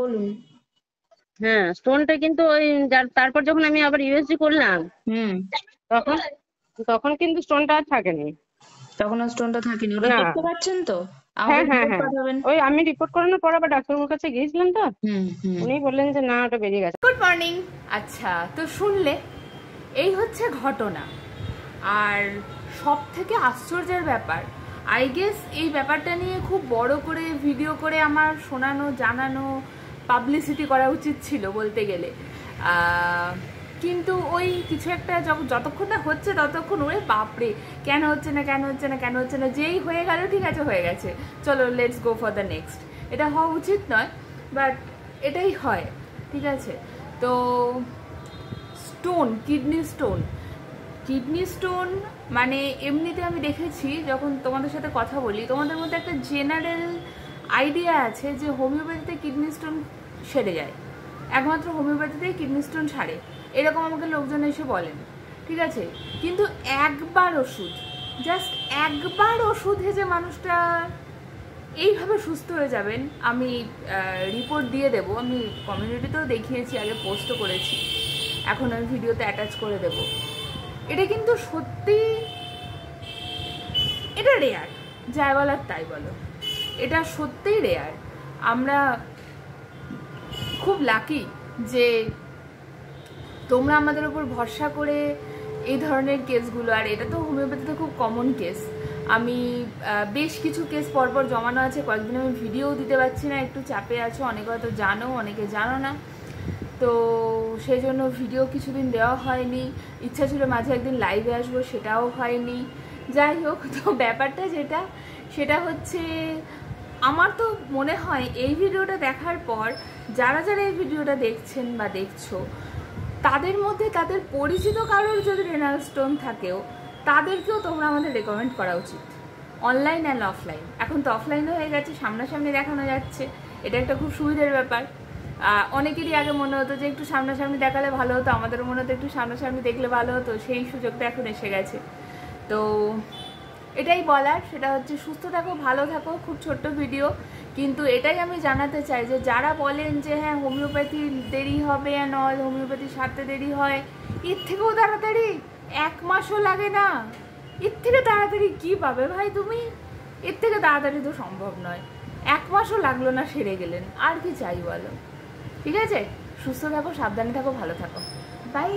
বলুন। হ্যাঁ, স্টোনটা কিন্তু ওই তারপর যখন আমি আবার ইউএসজি করলাম হুম। তখন তখন কিন্তু স্টোনটা আর থাকেনি। তখন আর স্টোনটা থাকেনি, ওটা না। দেখতে পাচ্ছেন তো? আমাকে হ্যাঁ হ্যাঁ রিপোর্ট হ্যাঁ, পাঠাবেন। ওই আমি রিপোর্ট করানোর পর আবার ডাক্তারবাবুর কাছে গিয়েছিলাম তো, হুম হুম। উনি বললেন যে না, ওটা বেরিয়ে গেছে। Good morning. আচ্ছা, তো শুনলে এই হচ্ছে ঘটনা। আর সব থেকে আশ্চর্যের ব্যাপার, আই গেস এই ব্যাপারটা নিয়ে খুব বড় করে ভিডিও করে আমার শোনানো, জানানো, পাবলিসিটি করা উচিত ছিল বলতে গেলে। কিন্তু ওই কিছু একটা যতক্ষণ না হচ্ছে ততক্ষণ ওরে বাপরে, কেন হচ্ছে না, কেন হচ্ছে না, কেন হচ্ছে না, যেই হয়ে গেল ঠিক আছে, হয়ে গেছে, চলো let's go for the next. এটা হওয়া উচিত নয়, বাট এটাই হয়। ঠিক আছে, তো stone, kidney stone, kidney stone মানে এমনিতে আমি দেখেছি যখন তোমাদের সাথে কথা বলি, তোমাদের মধ্যে একটা জেনারেল আইডিয়া আছে যে হোমিওপ্যাথিতে কিডনি স্টোন সেরে যায়, একমাত্র হোমিওপ্যাথিতেই কিডনি স্টোন সারে, এরকম আমাকে লোকজন এসে বলেন। ঠিক আছে, কিন্তু একবার ওষুধ, জাস্ট একবার ওষুধে যে মানুষটা এইভাবে সুস্থ হয়ে যাবেন, আমি রিপোর্ট দিয়ে দেবো, আমি কমিউনিটিতেও দেখিয়েছি, আগে পোস্টও করেছি, এখন আমি ভিডিওতে অ্যাটাচ করে দেব। এটা কিন্তু সত্যি, এটা রেয়ার, যাই বলার তাই বলো, এটা সত্যিই রেয়ার। আমরা খুব লাকি যে তোমরা আমাদের উপর ভরসা করে এই ধরনের কেসগুলো, আর এটা তো হোমিওপ্যাথিতে খুব কমন কেস, আমি বেশ কিছু কেস পরপর জমানো আছে, কয়েকদিন আমি ভিডিও দিতে পারছি না, একটু চাপে আছো, অনেকে হয়তো জানো, অনেকে জানো না, তো সেই জন্য ভিডিও কিছুদিন দেওয়া হয়নি। ইচ্ছা ছিল মাঝে একদিন লাইভে আসবো, সেটাও হয়নি। যাই হোক, তো ব্যাপারটা যেটা, সেটা হচ্ছে আমার তো মনে হয় এই ভিডিওটা দেখার পর যারা যারা এই ভিডিওটা দেখছেন বা দেখছো, তাদের মধ্যে তাদের পরিচিত কারোর যদি রেনাল স্টোন থাকেও, তাদেরকেও তোমরা আমাদের রেকমেন্ড করা উচিত, অনলাইন অ্যান্ড অফলাইন। এখন তো অফলাইনও হয়ে গেছে, সামনাসামনি দেখানো যাচ্ছে, এটা একটা খুব সুবিধার ব্যাপার। অনেকেরই আগে মনে হতো যে একটু সামনাসামনি দেখালে ভালো হতো, আমাদেরও মনে হতো একটু সামনাসামনি দেখলে ভালো হতো, সেই সুযোগটা এখন এসে গেছে। তো এটাই বলার, সেটা হচ্ছে সুস্থ থাকো, ভালো থাকো, খুব ছোট্ট ভিডিও, কিন্তু এটাই আমি জানাতে চাই যে যারা বলেন যে হ্যাঁ হোমিওপ্যাথি দেরি হবে, নয় হোমিওপ্যাথি সারতে দেরি হয়, এর থেকেও তাড়াতাড়ি 1 মাসও লাগে না, এর থেকে তাড়াতাড়ি কি পাবে ভাই তুমি, এর থেকে তাড়াতাড়ি তো সম্ভব নয়, 1 মাসও লাগলো না, সেরে গেলেন, আর কি চাই বলো। ঠিক আছে, সুস্থ থাকো, সাবধানে থাকো, ভালো থাকো, বাই।